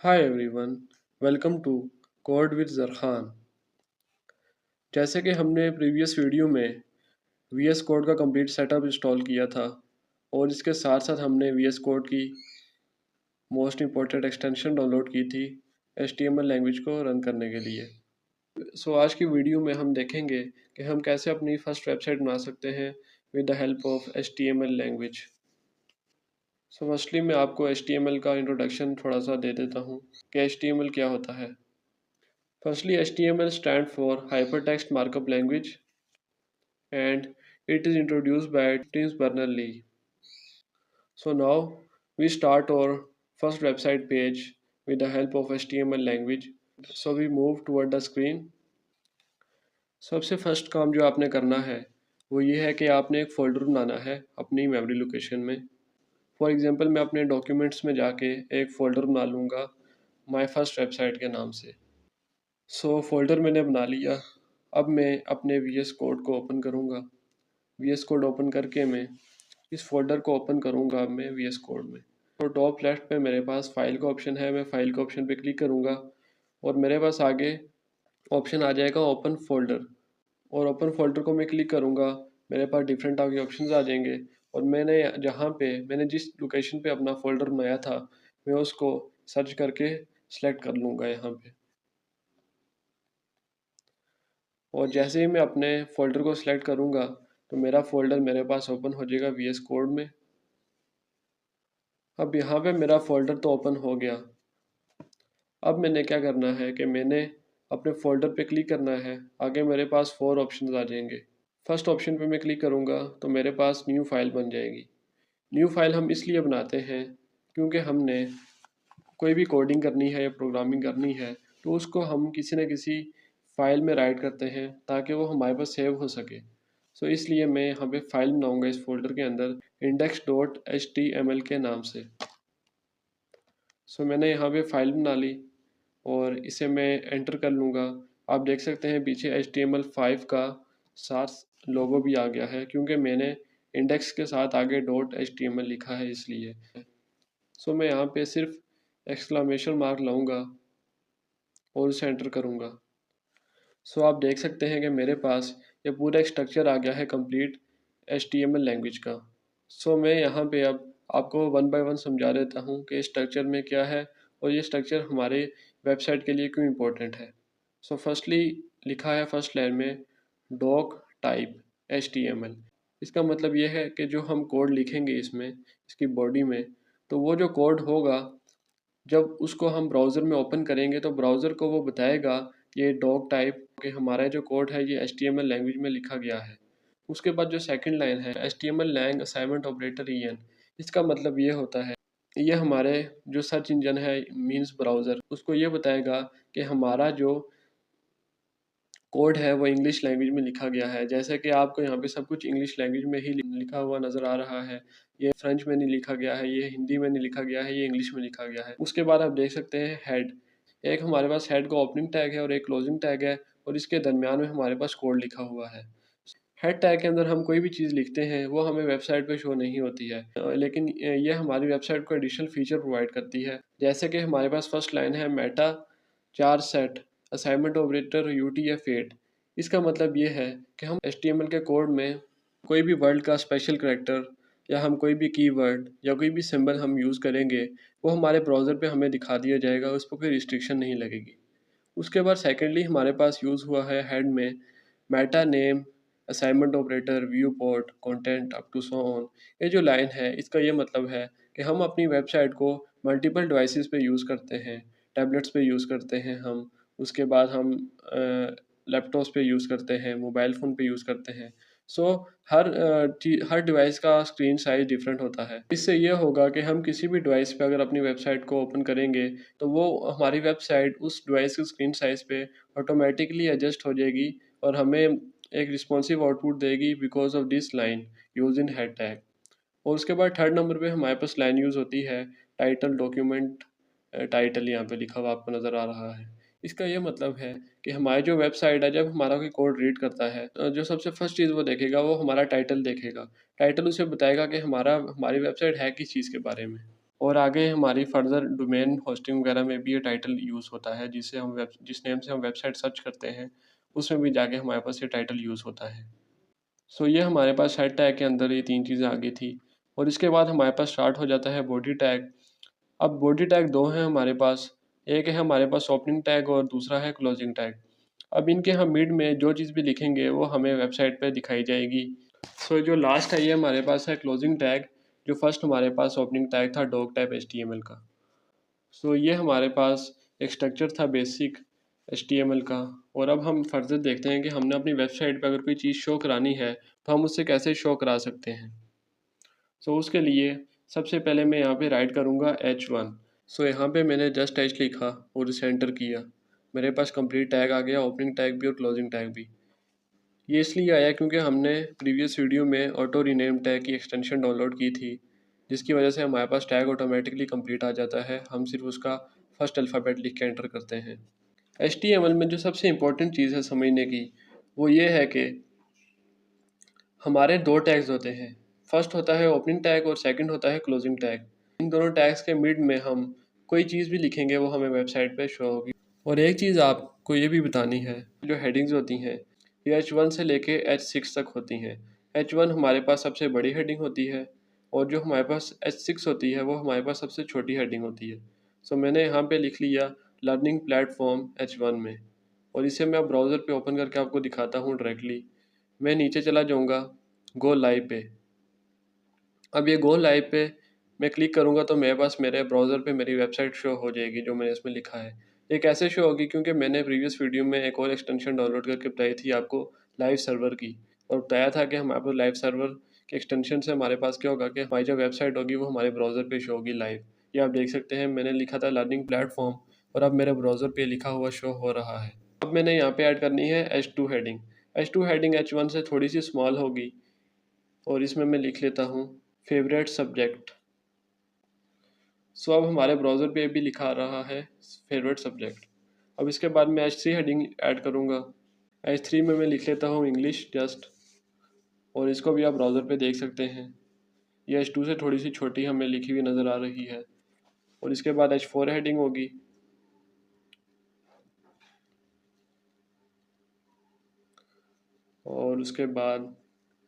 Hi everyone, welcome to code with Zarkhan. जैसे कि हमने प्रीवियस वीडियो में वी एस कोड का कंप्लीट सेटअप इंस्टॉल किया था और इसके साथ साथ हमने वी एस कोड की मोस्ट इम्पॉर्टेंट एक्सटेंशन डाउनलोड की थी H T M L language को रन करने के लिए। आज की वीडियो में हम देखेंगे कि हम कैसे अपनी फर्स्ट वेबसाइट बना सकते हैं with the help of H T M L language. Firstly मैं आपको एच टी एम एल का इंट्रोडक्शन थोड़ा सा दे देता हूँ कि एच टी एम एल क्या होता है। Firstly, HTML stands for Hypertext Markup Language and it is introduced by Tim Berners-Lee. So now we start our first website page with the help of HTML language. So we move toward the screen. सबसे first काम जो आपने करना है वो ये है कि आपने एक फ़ोल्डर बनाना है अपनी मेमोरी लोकेशन में। फॉर एग्ज़ाम्पल मैं अपने डॉक्यूमेंट्स में जाके एक फ़ोल्डर बना लूँगा माई फर्स्ट वेबसाइट के नाम से। फ़ोल्डर मैंने बना लिया। अब मैं अपने वी एस कोड को ओपन करूँगा। वी एस कोड ओपन करके मैं इस फोल्डर को ओपन करूँगा अब मैं वी एस कोड में। तो टॉप लेफ्ट पे मेरे पास फाइल का ऑप्शन है, मैं फाइल के ऑप्शन पे क्लिक करूँगा और मेरे पास आगे ऑप्शन आ जाएगा ओपन फोल्डर। और ओपन फोल्डर को मैं क्लिक करूँगा, मेरे पास डिफरेंट आगे ऑप्शंस आ जाएंगे और मैंने जिस लोकेशन पे अपना फोल्डर बनाया था मैं उसको सर्च करके सिलेक्ट कर लूँगा यहाँ पे। और जैसे ही मैं अपने फ़ोल्डर को सिलेक्ट करूँगा तो मेरा फ़ोल्डर मेरे पास ओपन हो जाएगा वी एस कोड में। अब यहाँ पे मेरा फ़ोल्डर तो ओपन हो गया। अब मैंने क्या करना है कि मैंने अपने फ़ोल्डर पे क्लिक करना है। आगे मेरे पास 4 ऑप्शंस आ जाएंगे। फर्स्ट ऑप्शन पे मैं क्लिक करूँगा तो मेरे पास न्यू फाइल बन जाएगी। न्यू फाइल हम इसलिए बनाते हैं क्योंकि हमने कोई भी कोडिंग करनी है या प्रोग्रामिंग करनी है तो उसको हम किसी न किसी फाइल में राइट करते हैं ताकि वो हमारे पास सेव हो सके। इसलिए मैं यहाँ पे फाइल बनाऊँगा इस फोल्डर के अंदर index.html के नाम से। मैंने यहाँ पे फाइल बना ली और इसे मैं एंटर कर लूँगा। आप देख सकते हैं पीछे HTML5 का साथ लोगो भी आ गया है क्योंकि मैंने इंडेक्स के साथ आगे .html लिखा है इसलिए। मैं यहाँ पे सिर्फ एक्सक्लामेशन मार्क लाऊंगा और उसे एंटर करूँगा। आप देख सकते हैं कि मेरे पास ये पूरा एक स्ट्रक्चर आ गया है कंप्लीट HTML लैंग्वेज का। मैं यहाँ पे अब आपको वन बाय वन समझा देता हूँ कि स्ट्रक्चर में क्या है और ये स्ट्रक्चर हमारे वेबसाइट के लिए क्यों इम्पोर्टेंट है। फर्स्टली लिखा है फर्स्ट लाइन में डॉक टाइप HTML। इसका मतलब ये है कि जो हम कोड लिखेंगे इसमें इसकी बॉडी में तो वो जो कोड होगा जब उसको हम ब्राउज़र में ओपन करेंगे तो ब्राउज़र को वो बताएगा ये डॉक टाइप कि हमारा जो कोड है ये HTML लैंग्वेज में लिखा गया है। उसके बाद जो सेकंड लाइन है HTML lang assignment operator EN, इसका मतलब ये होता है ये हमारे जो सर्च इंजन है मींस ब्राउज़र उसको ये बताएगा कि हमारा जो कोड है वो इंग्लिश लैंग्वेज में लिखा गया है। जैसे कि आपको यहाँ पे सब कुछ इंग्लिश लैंग्वेज में ही लिखा हुआ नज़र आ रहा है। ये फ्रेंच में नहीं लिखा गया है, ये हिंदी में नहीं लिखा गया है, ये इंग्लिश में लिखा गया है। उसके बाद आप देख सकते हैं हेड। एक हमारे पास हेड का ओपनिंग टैग है और एक क्लोजिंग टैग है और इसके दरमियान में हमारे पास कोड लिखा हुआ है। हेड टैग के अंदर हम कोई भी चीज़ लिखते हैं वो हमें वेबसाइट पे शो नहीं होती है, लेकिन ये हमारी वेबसाइट को एडिशनल फीचर प्रोवाइड करती है। जैसे कि हमारे पास फर्स्ट लाइन है मेटा चार सेट असाइनमेंट ऑपरेटर UTF-8। इसका मतलब ये है कि हम HTML के कोड में कोई भी वर्ड का स्पेशल करैक्टर या हम कोई भी कीवर्ड या कोई भी सिंबल हम यूज़ करेंगे वो हमारे ब्राउज़र पे हमें दिखा दिया जाएगा, उस पर कोई रिस्ट्रिक्शन नहीं लगेगी। उसके बाद सेकेंडली हमारे पास यूज़ हुआ है हेड में meta name assignment operator viewport content up to so on. ये जो लाइन है इसका ये मतलब है कि हम अपनी वेबसाइट को मल्टीपल डिवाइसेस पे यूज़ करते हैं। टैबलेट्स पे यूज़ करते हैं हम, उसके बाद हम लैपटॉप्स पे यूज़ करते हैं, मोबाइल फ़ोन पे यूज़ करते हैं। सो हर डिवाइस का स्क्रीन साइज़ डिफरेंट होता है। इससे ये होगा कि हम किसी भी डिवाइस पे अगर अपनी वेबसाइट को ओपन करेंगे तो वो हमारी वेबसाइट उस डिवाइस के स्क्रीन साइज़ पे ऑटोमेटिकली एडजस्ट हो जाएगी और हमें एक रिस्पॉन्सिव आउटपुट देगी because of this line use in head tag. और उसके बाद थर्ड नंबर पे हमारे पास लाइन यूज़ होती है टाइटल डॉक्यूमेंट। टाइटल यहाँ पे लिखा हुआ आपको नज़र आ रहा है। इसका ये मतलब है कि हमारी जो वेबसाइट है जब हमारा कोई कोड रीड करता है तो जो सबसे फर्स्ट चीज़ वो देखेगा वो हमारा टाइटल देखेगा। टाइटल उसे बताएगा कि हमारी वेबसाइट है किस चीज़ के बारे में। और आगे हमारी फर्दर डोमेन होस्टिंग वगैरह में भी ये टाइटल यूज़ होता है, जिस नेम से हम वेबसाइट सर्च करते हैं उसमें भी जाके हमारे पास ये टाइटल यूज़ होता है। सो ये हमारे पास हेड टैग के अंदर ये 3 चीज़ें आ गई थी। और इसके बाद हमारे पास स्टार्ट हो जाता है बॉडी टैग। अब बॉडी टैग 2 हैं हमारे पास, एक है हमारे पास ओपनिंग टैग और दूसरा है क्लोजिंग टैग। अब इनके हम मिड में जो चीज़ भी लिखेंगे वो हमें वेबसाइट पे दिखाई जाएगी। सो जो लास्ट है ये हमारे पास है क्लोजिंग टैग, जो फर्स्ट हमारे पास ओपनिंग टैग था डॉग टाइप HTML का। सो ये हमारे पास एक स्ट्रक्चर था बेसिक HTML का। और अब हम फर्दर देखते हैं कि हमने अपनी वेबसाइट पर अगर कोई चीज़ शो करानी है तो हम उससे कैसे शो करा सकते हैं। सो उसके लिए सबसे पहले मैं यहाँ पे राइट करूँगा H1। सो यहाँ पे मैंने जस्ट H लिखा और इसे एंटर किया, मेरे पास कंप्लीट टैग आ गया, ओपनिंग टैग भी और क्लोजिंग टैग भी। ये इसलिए आया क्योंकि हमने प्रीवियस वीडियो में ऑटो रीनेम टैग की एक्सटेंशन डाउनलोड की थी, जिसकी वजह से हमारे पास टैग ऑटोमेटिकली कंप्लीट आ जाता है, हम सिर्फ उसका फर्स्ट अल्फ़ाबेट लिख के एंटर करते हैं। HTML में जो सबसे इम्पोर्टेंट चीज़ है समझने की वो ये है कि हमारे 2 टैग्स होते हैं। फर्स्ट होता है ओपनिंग टैग और सेकंड होता है क्लोजिंग टैग। इन दोनों टैग्स के मिड में हम कोई चीज़ भी लिखेंगे वो हमें वेबसाइट पे शो होगी। और एक चीज़ आपको ये भी बतानी है, जो हेडिंग्स होती हैं ये H1 से लेके H6 तक होती हैं। H1 हमारे पास सबसे बड़ी हेडिंग होती है और जो हमारे पास H6 होती है वो हमारे पास सबसे छोटी हेडिंग होती है। सो मैंने यहाँ पे लिख लिया लर्निंग प्लेटफॉर्म H1 में, और इसे मैं अब ब्राउज़र पे ओपन करके आपको दिखाता हूँ डायरेक्टली। मैं नीचे चला जाऊँगा गो लाइव पे। अब ये गो लाइव पे मैं क्लिक करूँगा तो मेरे पास मेरे ब्राउज़र पे मेरी वेबसाइट शो हो जाएगी जो मैंने इसमें लिखा है। ये कैसे शो होगी, क्योंकि मैंने प्रीवियस वीडियो में एक और एक्सटेंशन डाउनलोड करके बताई थी आपको लाइव सर्वर की, और बताया था कि हमारे पास लाइव सर्वर के एक्सटेंशन से हमारे पास क्या होगा कि हमारी जो वेबसाइट होगी वो हमारे ब्राउज़र पे शो होगी लाइव। ये आप देख सकते हैं मैंने लिखा था लर्निंग प्लेटफॉर्म और अब मेरे ब्राउज़र पे लिखा हुआ शो हो रहा है। अब मैंने यहाँ पे ऐड करनी है H2 heading. H2 heading H1 से थोड़ी सी स्मॉल होगी और इसमें मैं लिख लेता हूँ फेवरेट सब्जेक्ट। सो अब हमारे ब्राउज़र पे भी लिखा आ रहा है फेवरेट सब्जेक्ट। अब इसके बाद मैं H3 हेडिंग ऐड करूँगा। H3 में मैं लिख लेता हूँ इंग्लिश जस्ट, और इसको भी आप ब्राउज़र पे देख सकते हैं। ये H2 से थोड़ी सी छोटी हमें लिखी हुई नज़र आ रही है। और इसके बाद H4 हेडिंग होगी, और उसके बाद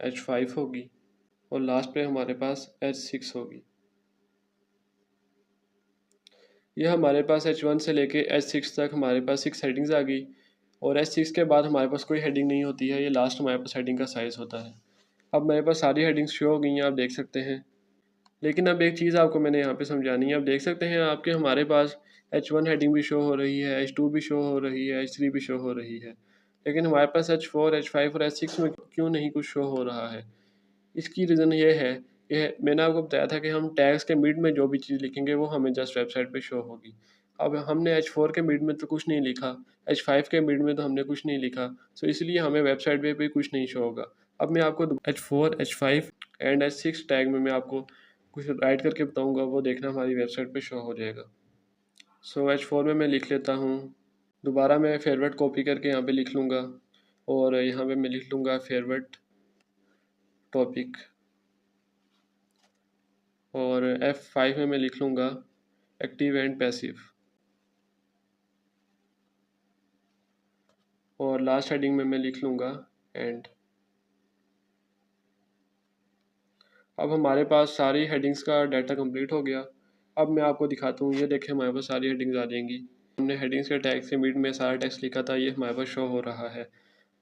H5 होगी, और लास्ट पे हमारे पास H6 होगी। ये हमारे पास H1 से लेके H6 तक हमारे पास 6 हेडिंग्स आ गई, और H6 के बाद हमारे पास कोई हेडिंग नहीं होती है, ये लास्ट हमारे पास हेडिंग का साइज़ होता है। अब मेरे पास सारी हेडिंग्स शो हो गई हैं, आप देख सकते हैं। लेकिन अब एक चीज़ आपको मैंने यहाँ पे समझानी है। आप देख सकते हैं आपके हमारे पास H1 हेडिंग भी शो हो रही है, H2 भी शो हो रही है, H3 भी शो हो रही है, लेकिन हमारे पास H4, H5 और H6 में क्यों नहीं कुछ शो हो रहा है। इसकी रीज़न ये है कि मैंने आपको बताया था कि हम टैग्स के मिड में जो भी चीज़ लिखेंगे वो हमें जस्ट वेबसाइट पे शो होगी। अब हमने H4 के मिड में तो कुछ नहीं लिखा, H5 के मिड में तो हमने कुछ नहीं लिखा, सो इसलिए हमें वेबसाइट पे भी कुछ नहीं शो होगा। अब मैं आपको H4, H5 and H6 tag में मैं आपको कुछ राइट करके बताऊँगा, वो देखना हमारी वेबसाइट पे शो हो जाएगा। सो H4 में मैं लिख लेता हूँ, दोबारा मैं फेवरेट कॉपी करके यहाँ पे लिख लूँगा, और यहाँ पे मैं लिख लूँगा फेवरेट टॉपिक, और F5 में मैं लिख लूँगा एक्टिव एंड पैसिव, और लास्ट हेडिंग में मैं लिख लूँगा एंड। अब हमारे पास सारी हेडिंग्स का डाटा कंप्लीट हो गया। अब मैं आपको दिखाता हूँ, ये देखें हमारे पास सारी हेडिंग्स आ जाएंगी। हमने हेडिंग्स के टैग से मिड में सारा टेक्स्ट लिखा था, ये हमारे पास शो हो रहा है।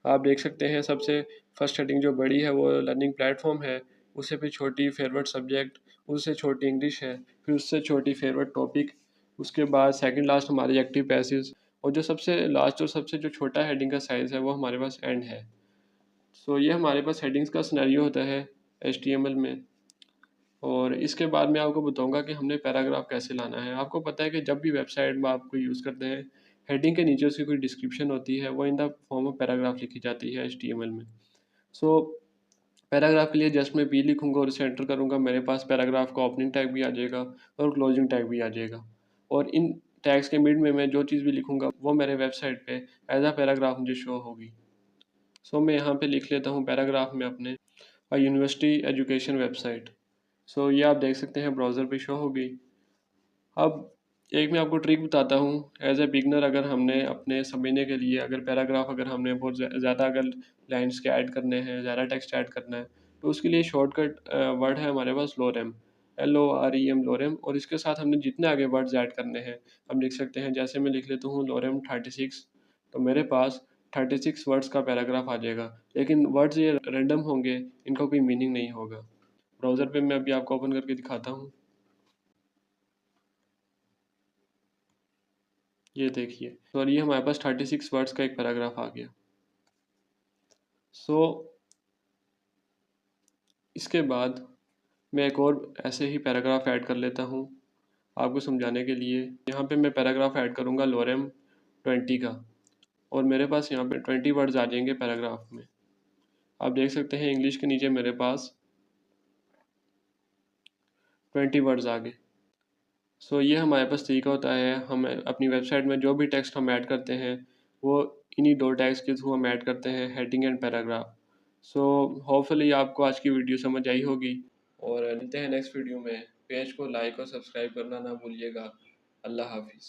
आप देख सकते हैं सबसे फर्स्ट हेडिंग जो बड़ी है वो लर्निंग प्लेटफॉर्म है, उससे फिर छोटी फेवरेट सब्जेक्ट, उससे छोटी इंग्लिश है, फिर उससे छोटी फेवरेट टॉपिक, उसके बाद सेकंड लास्ट हमारी एक्टिव पैसेज, और जो सबसे लास्ट और सबसे जो छोटा हेडिंग का साइज़ है वो हमारे पास एंड है। सो ये हमारे पास हेडिंग्स का सिनेरियो होता है HTML में। और इसके बाद मैं आपको बताऊंगा कि हमने पैराग्राफ कैसे लाना है। आपको पता है कि जब भी वेबसाइट में आप कोई यूज़ करते हैं, हेडिंग के नीचे उसकी कोई डिस्क्रिप्शन होती है, वो in the form of paragraph लिखी जाती है HTML में। सो पैराग्राफ के लिए जस्ट मैं P लिखूंगा और इसे एंटर करूंगा, मेरे पास पैराग्राफ का ओपनिंग टैग भी आ जाएगा और क्लोजिंग टैग भी आ जाएगा। और इन टैग्स के मिड में मैं जो चीज़ भी लिखूंगा वो मेरे वेबसाइट पे एज अ पैराग्राफ मुझे शो होगी। सो मैं यहाँ पे लिख लेता हूँ पैराग्राफ में अपने यूनिवर्सिटी एजुकेशन वेबसाइट। सो ये आप देख सकते हैं ब्राउज़र पे शो होगी। अब एक मैं आपको ट्रिक बताता हूँ एज ए बिगनर। अगर हमने अपने समझने के लिए अगर पैराग्राफ अगर हमने बहुत ज़्यादा अगर लाइन्स के ऐड करने हैं, ज़्यादा टेक्स्ट ऐड करना है, तो उसके लिए शॉर्टकट वर्ड है हमारे पास लोरेम, LOREM लोरेम। और इसके साथ हमने जितने आगे वर्ड्स ऐड करने हैं हम लिख सकते हैं। जैसे मैं लिख लेता हूँ लोरेम 36, तो मेरे पास 36 वर्ड्स का पैराग्राफ आ जाएगा। लेकिन वर्ड्स ये रैंडम होंगे, इनका कोई मीनिंग नहीं होगा। ब्राउज़र पे मैं अभी आपको ओपन करके दिखाता हूँ। ये देखिए, और ये हमारे पास 36 वर्ड्स का एक पैराग्राफ आ गया। सो इसके बाद मैं एक और ऐसे ही पैराग्राफ ऐड कर लेता हूँ आपको समझाने के लिए। यहाँ पे मैं पैराग्राफ ऐड करूँगा लोरेम 20 का, और मेरे पास यहाँ पे 20 वर्ड्स आ जाएंगे पैराग्राफ में। आप देख सकते हैं इंग्लिश के नीचे मेरे पास 20 वर्ड्स आ गए। सो ये हमारे पास तरीका होता है, हम अपनी वेबसाइट में जो भी टेक्स्ट हम ऐड करते हैं वो इन्हीं दो टैग्स के थ्रू हम ऐड करते हैं, heading and paragraph. So hopefully आपको आज की वीडियो समझ आई होगी, और मिलते हैं नेक्स्ट वीडियो में। पेज को लाइक और सब्सक्राइब करना ना भूलिएगा। अल्लाह हाफिज़।